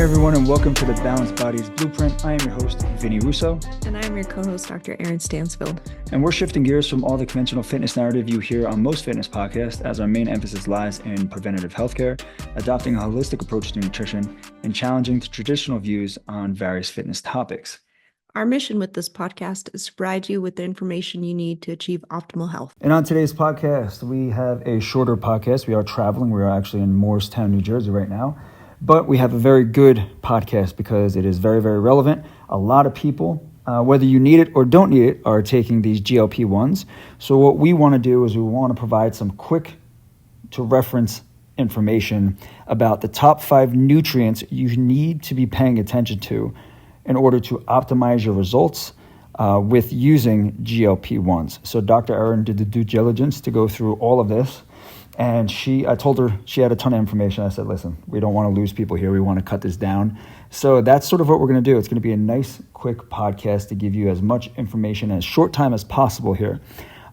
Hey everyone, and welcome to the Balanced Bodies Blueprint. I am your host, Vinny Russo. And I am your co-host, Dr. Eryn Stansfield. And we're shifting gears from all the conventional fitness narrative you hear on most fitness podcasts, as our main emphasis lies in preventative healthcare, adopting a holistic approach to nutrition, and challenging the traditional views on various fitness topics. Our mission with this podcast is to provide you with the information you need to achieve optimal health. And on today's podcast, we have a shorter podcast. We are traveling. We are actually in Morristown, New Jersey right now. But we have a very good podcast because it is very, very relevant. A lot of people, whether you need it or don't need it, are taking these GLP-1s. So what we want to do is we want to provide some quick to reference information about the top 5 nutrients you need to be paying attention to in order to optimize your results with using GLP-1s. So Dr. Eryn did the due diligence to go through all of this. And I told her she had a ton of information. I said, listen, we don't want to lose people here. We want to cut this down. So that's sort of what we're going to do. It's going to be a nice, quick podcast to give you as much information in as short time as possible here.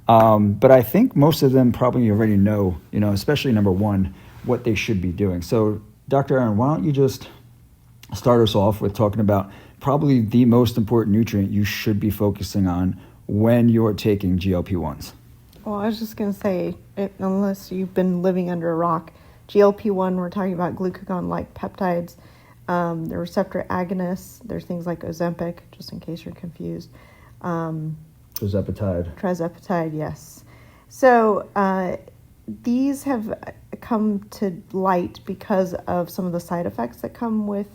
But I think most of them probably already know, especially number 1, what they should be doing. So Dr. Eryn, why don't you just start us off with talking about probably the most important nutrient you should be focusing on when you're taking GLP-1s. Well, I was just going to say, unless you've been living under a rock, GLP-1, we're talking about glucagon-like peptides, the receptor agonists. There's things like Ozempic, just in case you're confused. Tirzepatide, yes. So these have come to light because of some of the side effects that come with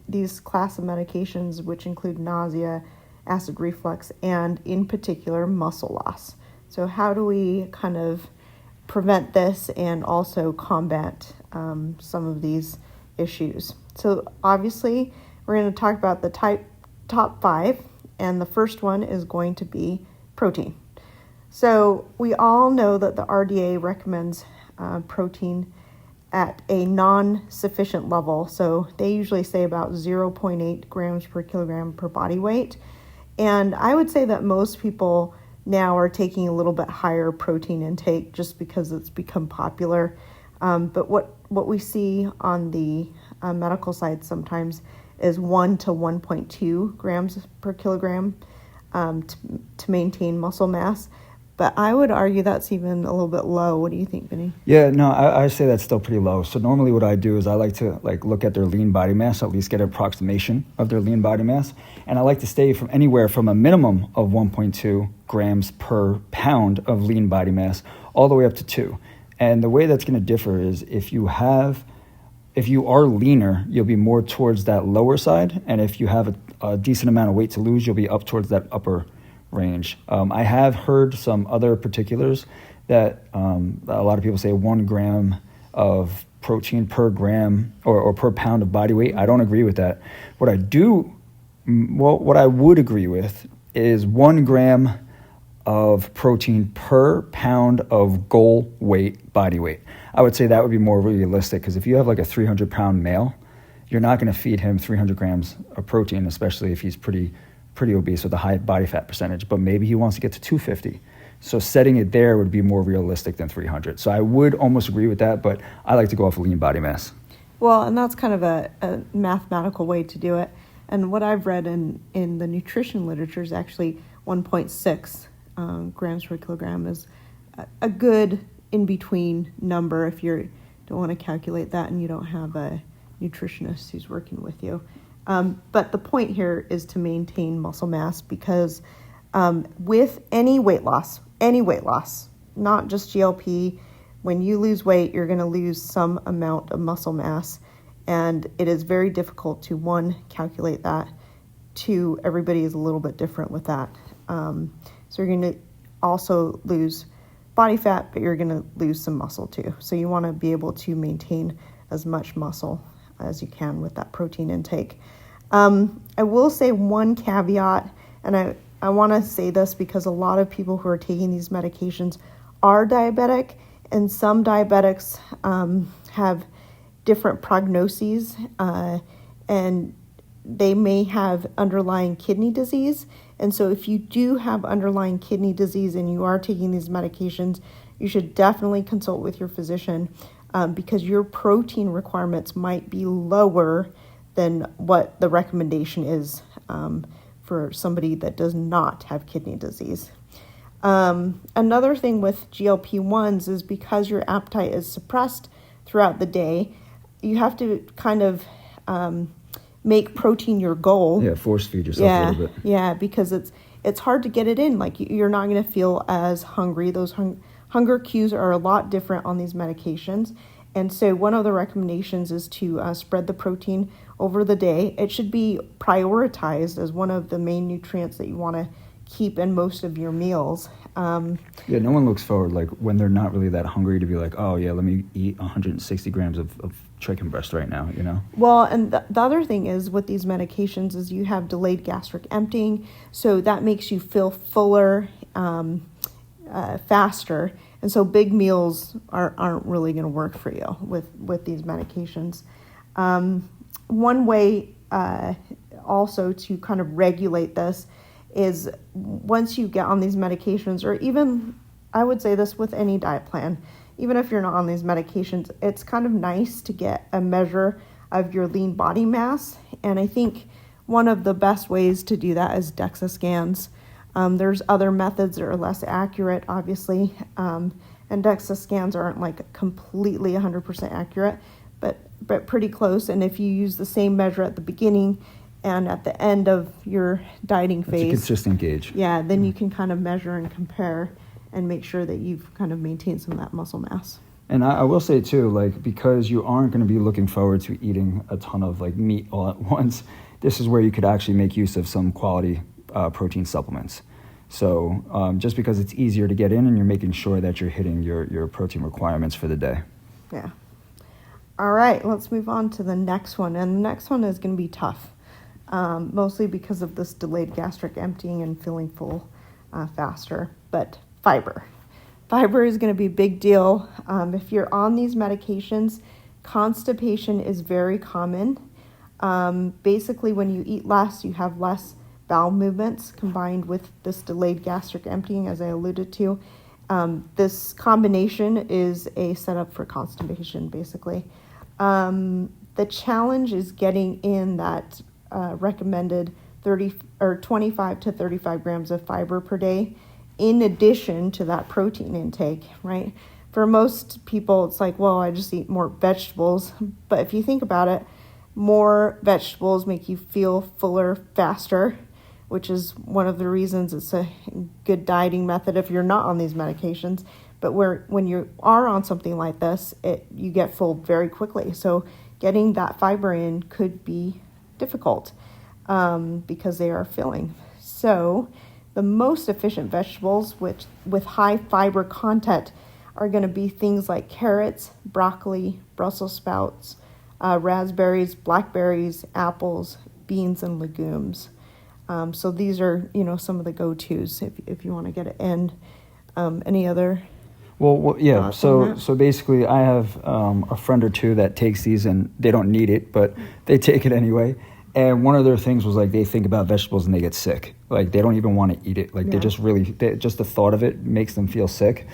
these class of medications, which include nausea, acid reflux, and in particular muscle loss. So how do we kind of prevent this and also combat some of these issues? So obviously we're going to talk about the top 5, and the first one is going to be protein. So we all know that the RDA recommends protein at a non-sufficient level. So they usually say about 0.8 grams per kilogram per body weight. And I would say that most people now are taking a little bit higher protein intake just because it's become popular. But what we see on the medical side sometimes is 1 to 1.2 grams per kilogram to maintain muscle mass. But I would argue that's even a little bit low. What do you think, Vinny? Yeah, no, I say that's still pretty low. So normally what I do is I like to look at their lean body mass, at least get an approximation of their lean body mass. And I like to stay from anywhere from a minimum of 1.2 grams per pound of lean body mass all the way up to 2. And the way that's going to differ is if you are leaner, you'll be more towards that lower side. And if you have a decent amount of weight to lose, you'll be up towards that upper range. I have heard some other particulars that a lot of people say 1 gram of protein per gram or per pound of body weight. I don't agree with that. What I would agree with is 1 gram of protein per pound of goal weight, body weight. I would say that would be more realistic because if you have like a 300-pound male, you're not going to feed him 300 grams of protein, especially if he's pretty obese with a high body fat percentage, but maybe he wants to get to 250. So setting it there would be more realistic than 300. So I would almost agree with that, but I like to go off of lean body mass. Well, and that's kind of a mathematical way to do it. And what I've read in the nutrition literature is actually 1.6 grams per kilogram is a good in-between number if you don't want to calculate that and you don't have a nutritionist who's working with you. But the point here is to maintain muscle mass because with any weight loss, not just GLP, when you lose weight, you're going to lose some amount of muscle mass. And it is very difficult to, 1, calculate that. 2, everybody is a little bit different with that. So you're going to also lose body fat, but you're going to lose some muscle too. So you want to be able to maintain as much muscle as you can with that protein intake. I will say one caveat, and I want to say this because a lot of people who are taking these medications are diabetic, and some diabetics have different prognoses, and they may have underlying kidney disease. And so if you do have underlying kidney disease and you are taking these medications, you should definitely consult with your physician. because your protein requirements might be lower than what the recommendation is for somebody that does not have kidney disease. Another thing with GLP-1s is because your appetite is suppressed throughout the day, you have to kind of make protein your goal. Yeah, force feed yourself a little bit. Yeah, because it's hard to get it in. Like you're not going to feel as hungry. Those hunger cues are a lot different on these medications. And so one of the recommendations is to spread the protein over the day. It should be prioritized as one of the main nutrients that you want to keep in most of your meals. Yeah, no one looks forward, like when they're not really that hungry, to be like, oh yeah, let me eat 160 grams of chicken breast right now, you know? Well, and the other thing is with these medications is you have delayed gastric emptying, so that makes you feel fuller faster. And so big meals aren't really going to work for you with these medications. One way also to kind of regulate this is once you get on these medications, or even I would say this with any diet plan, even if you're not on these medications, it's kind of nice to get a measure of your lean body mass. And I think one of the best ways to do that is DEXA scans. There's other methods that are less accurate, obviously, and DEXA scans aren't like completely 100% accurate, but pretty close. And if you use the same measure at the beginning and at the end of your dieting phase, it's a consistent gauge. Yeah, then you can kind of measure and compare and make sure that you've kind of maintained some of that muscle mass. And I will say too, like, because you aren't going to be looking forward to eating a ton of like meat all at once, this is where you could actually make use of some quality protein supplements. So just because it's easier to get in, and you're making sure that you're hitting your protein requirements for the day. Yeah. All right, let's move on to the next one. And the next one is going to be tough, mostly because of this delayed gastric emptying and feeling full faster. But fiber. Fiber is going to be a big deal. If you're on these medications, constipation is very common. Basically, when you eat less, you have less bowel movements combined with this delayed gastric emptying, as I alluded to. This combination is a setup for constipation, basically. The challenge is getting in that recommended 25 to 35 grams of fiber per day, in addition to that protein intake, right? For most people, it's like, well, I just eat more vegetables. But if you think about it, more vegetables make you feel fuller faster, which is one of the reasons it's a good dieting method if you're not on these medications. But when you are on something like this, you get full very quickly. So getting that fiber in could be difficult because they are filling. So the most efficient vegetables with high fiber content are going to be things like carrots, broccoli, Brussels sprouts, raspberries, blackberries, apples, beans, and legumes. So these are, some of the go-tos if you want to get it in. Any other? Well, yeah. So basically, I have a friend or two that takes these, and they don't need it, but they take it anyway. And one of their things was like they think about vegetables and they get sick. Like they don't even want to eat it. Like just the thought of it makes them feel sick.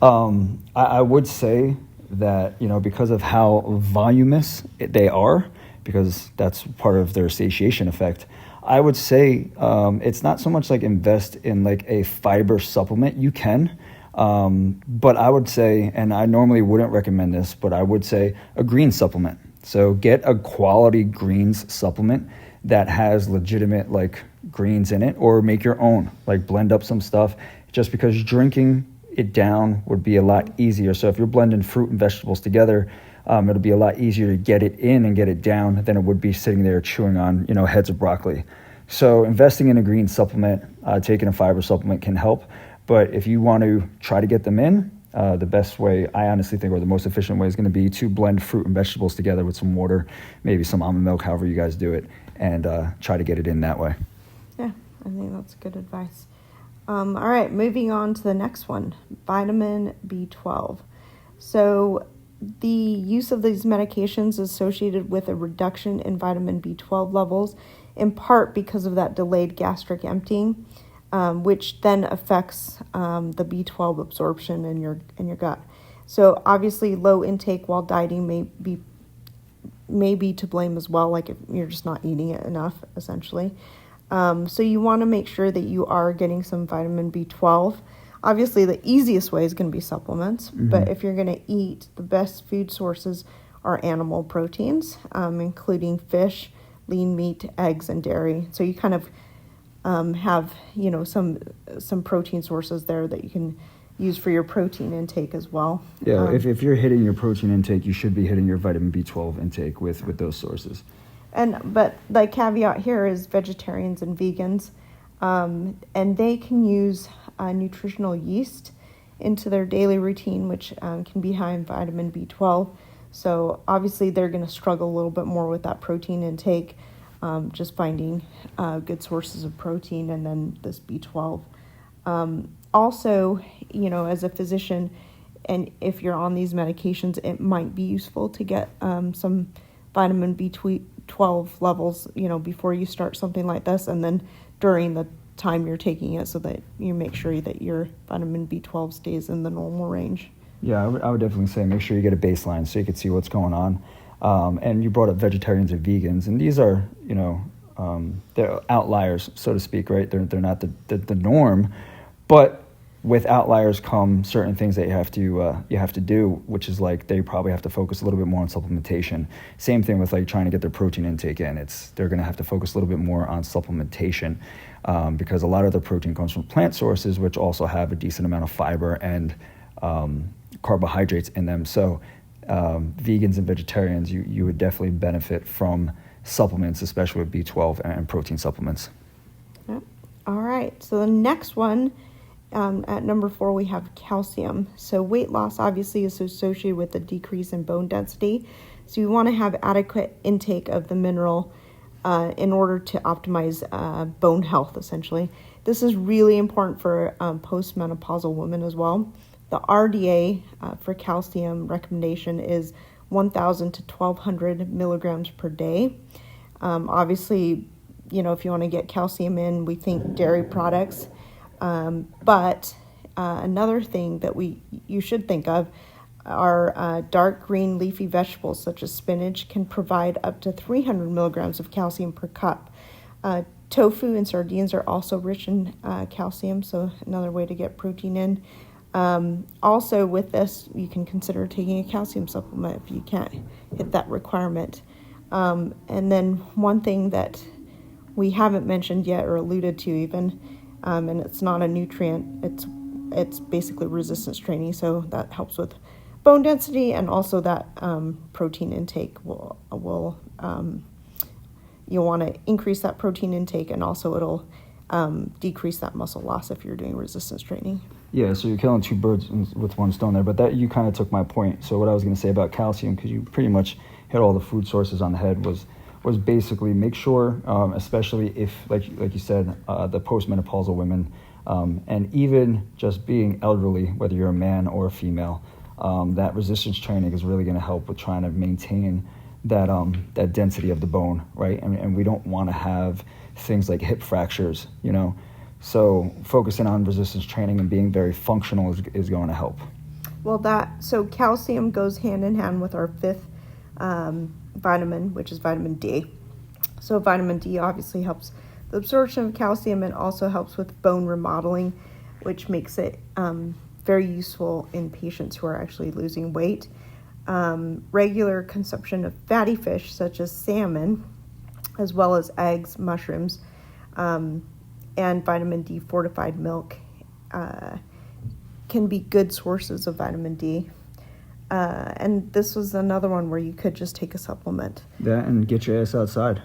I would say that, because of how voluminous they are, because that's part of their satiation effect, I would say it's not so much like invest in like a fiber supplement. You can, but I would say, and I normally wouldn't recommend this, but I would say a green supplement. So get a quality greens supplement that has legitimate like greens in it, or make your own, like blend up some stuff, just because drinking it down would be a lot easier. So if you're blending fruit and vegetables together, it'll be a lot easier to get it in and get it down than it would be sitting there chewing on, heads of broccoli. So investing in a green supplement, taking a fiber supplement can help. But if you want to try to get them in, the best way, I honestly think, or the most efficient way, is going to be to blend fruit and vegetables together with some water, maybe some almond milk, however you guys do it, and try to get it in that way. Yeah, I think that's good advice. All right, moving on to the next one, vitamin B12. So the use of these medications is associated with a reduction in vitamin B12 levels, in part because of that delayed gastric emptying, which then affects the B12 absorption in your gut. So obviously low intake while dieting may be to blame as well, like if you're just not eating it enough, essentially. So you want to make sure that you are getting some vitamin B12. Obviously, the easiest way is going to be supplements, but if you're going to eat, the best food sources are animal proteins, including fish, lean meat, eggs, and dairy. So you kind of have, some protein sources there that you can use for your protein intake as well. Yeah, if you're hitting your protein intake, you should be hitting your vitamin B12 intake with those sources. But the caveat here is vegetarians and vegans, and they can use nutritional yeast into their daily routine, which can be high in vitamin B12. So obviously they're going to struggle a little bit more with that protein intake, just finding good sources of protein and then this B12. Also, as a physician, and if you're on these medications, it might be useful to get some vitamin B12 levels, before you start something like this, and then during the time you're taking it, so that you make sure that your vitamin B12 stays in the normal range. Yeah, I would definitely say make sure you get a baseline so you can see what's going on. And you brought up vegetarians and vegans, and these are, they're outliers, so to speak, right? They're not the norm, but with outliers come certain things that you have to do, which is like they probably have to focus a little bit more on supplementation. Same thing with like trying to get their protein intake in. They're going to have to focus a little bit more on supplementation because a lot of their protein comes from plant sources, which also have a decent amount of fiber and carbohydrates in them. So vegans and vegetarians, you would definitely benefit from supplements, especially with B12 and protein supplements. Yep. All right. So the next one. At number 4, we have calcium. So weight loss obviously is associated with a decrease in bone density. So you want to have adequate intake of the mineral in order to optimize bone health, essentially. This is really important for postmenopausal women as well. The RDA for calcium recommendation is 1,000 to 1,200 milligrams per day. Obviously, if you want to get calcium in, we think dairy products. But another thing that you should think of are dark green leafy vegetables such as spinach can provide up to 300 milligrams of calcium per cup. Tofu and sardines are also rich in calcium, so another way to get protein in. Also with this, you can consider taking a calcium supplement if you can't hit that requirement. And then one thing that we haven't mentioned yet or alluded to even, and it's not a nutrient, it's basically resistance training, so that helps with bone density, and also that protein intake will you'll want to increase that protein intake, and also it'll decrease that muscle loss if you're doing resistance training. Yeah, so you're killing two birds with one stone there, but that you kind of took my point. So what I was going to say about calcium, because you pretty much hit all the food sources on the head, was basically make sure, especially if, like you said, the postmenopausal women, and even just being elderly, whether you're a man or a female, that resistance training is really going to help with trying to maintain that density of the bone, right? And we don't want to have things like hip fractures, So focusing on resistance training and being very functional is going to help. Well, so calcium goes hand in hand with our fifth vitamin, which is vitamin D. So vitamin D obviously helps the absorption of calcium and also helps with bone remodeling, which makes it very useful in patients who are actually losing weight. Regular consumption of fatty fish such as salmon, as well as eggs, mushrooms, and vitamin D fortified milk can be good sources of vitamin D. And this was another one where you could just take a supplement. Yeah, and get your ass outside.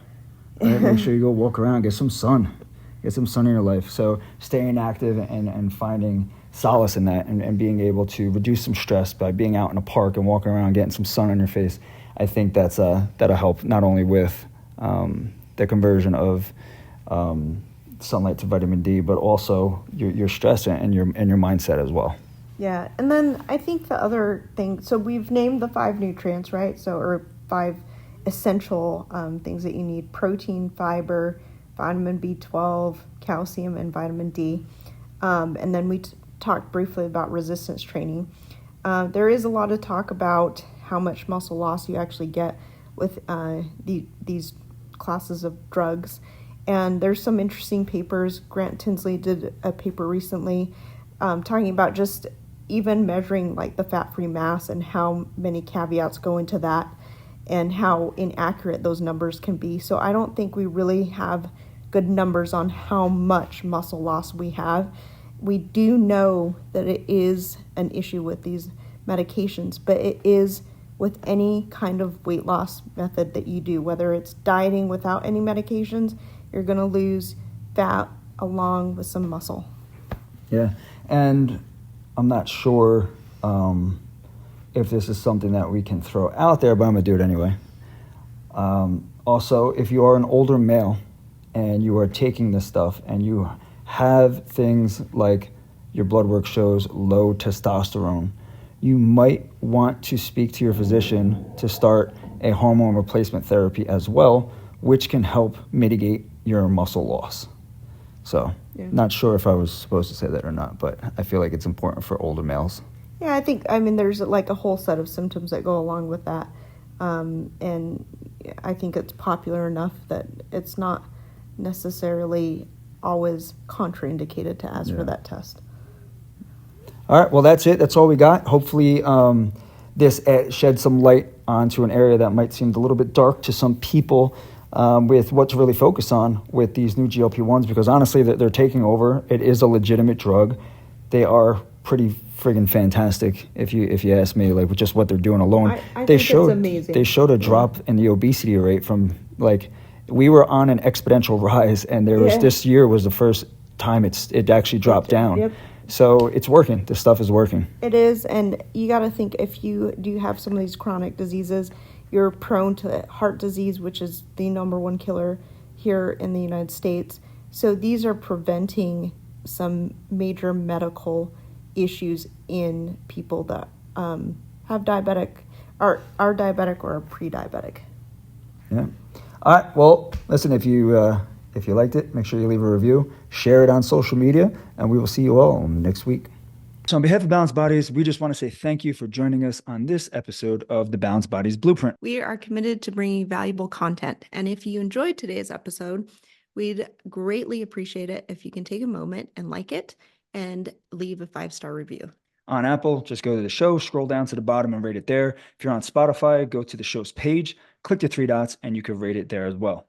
Right? Make sure you go walk around, get some sun. Get some sun in your life. So staying active and finding solace in that and being able to reduce some stress by being out in a park and walking around, getting some sun on your face, I think that'll help not only with the conversion of sunlight to vitamin D, but also your stress and your mindset as well. Yeah, and then I think the other thing, so we've named the 5 nutrients, right? or 5 essential things that you need: protein, fiber, vitamin B12, calcium, and vitamin D. And then we talked briefly about resistance training. There is a lot of talk about how much muscle loss you actually get with these classes of drugs. And there's some interesting papers. Grant Tinsley did a paper recently talking about just even measuring like the fat-free mass and how many caveats go into that and how inaccurate those numbers can be. So I don't think we really have good numbers on how much muscle loss we have. We do know that it is an issue with these medications, but it is with any kind of weight loss method that you do, whether it's dieting without any medications, you're going to lose fat along with some muscle. Yeah, and I'm not sure if this is something that we can throw out there, but I'm going to do it anyway. Also, if you are an older male and you are taking this stuff and you have things like your blood work shows low testosterone, you might want to speak to your physician to start a hormone replacement therapy as well, which can help mitigate your muscle loss. So, Not sure if I was supposed to say that or not, but I feel like it's important for older males. Yeah, there's like a whole set of symptoms that go along with that. And I think it's popular enough that it's not necessarily always contraindicated to ask for that test. All right, well, that's it. That's all we got. Hopefully this sheds some light onto an area that might seem a little bit dark to some people with what to really focus on with these new GLP-1s, because honestly, they're taking over. It is a legitimate drug. They are pretty friggin' fantastic, if you ask me, like with just what they're doing alone. I think it's amazing. They showed a drop in the obesity rate from we were on an exponential rise, and this year was the first time it actually dropped down. Yep. So it's working. This stuff is working. It is, and you got to think, if you do have some of these chronic diseases, you're prone to heart disease, which is the number one killer here in the United States. So these are preventing some major medical issues in people that have diabetic, are diabetic or are pre-diabetic. Yeah. All right. Well, listen, if you liked it, make sure you leave a review, share it on social media, and we will see you all next week. So on behalf of Balanced Bodies, we just want to say thank you for joining us on this episode of the Balanced Bodies Blueprint. We are committed to bringing valuable content. And if you enjoyed today's episode, we'd greatly appreciate it if you can take a moment and like it and leave a 5-star review. On Apple, just go to the show, scroll down to the bottom and rate it there. If you're on Spotify, go to the show's page, click the 3 dots, and you can rate it there as well.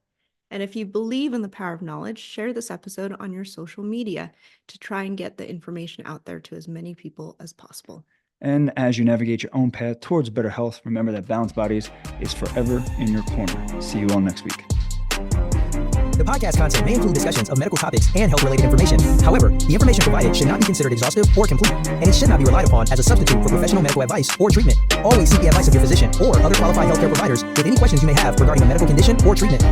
And if you believe in the power of knowledge, share this episode on your social media to try and get the information out there to as many people as possible. And as you navigate your own path towards better health, remember that Balanced Bodies is forever in your corner. See you all next week. The podcast content may include discussions of medical topics and health-related information. However, the information provided should not be considered exhaustive or complete, and it should not be relied upon as a substitute for professional medical advice or treatment. Always seek the advice of your physician or other qualified healthcare providers with any questions you may have regarding a medical condition or treatment.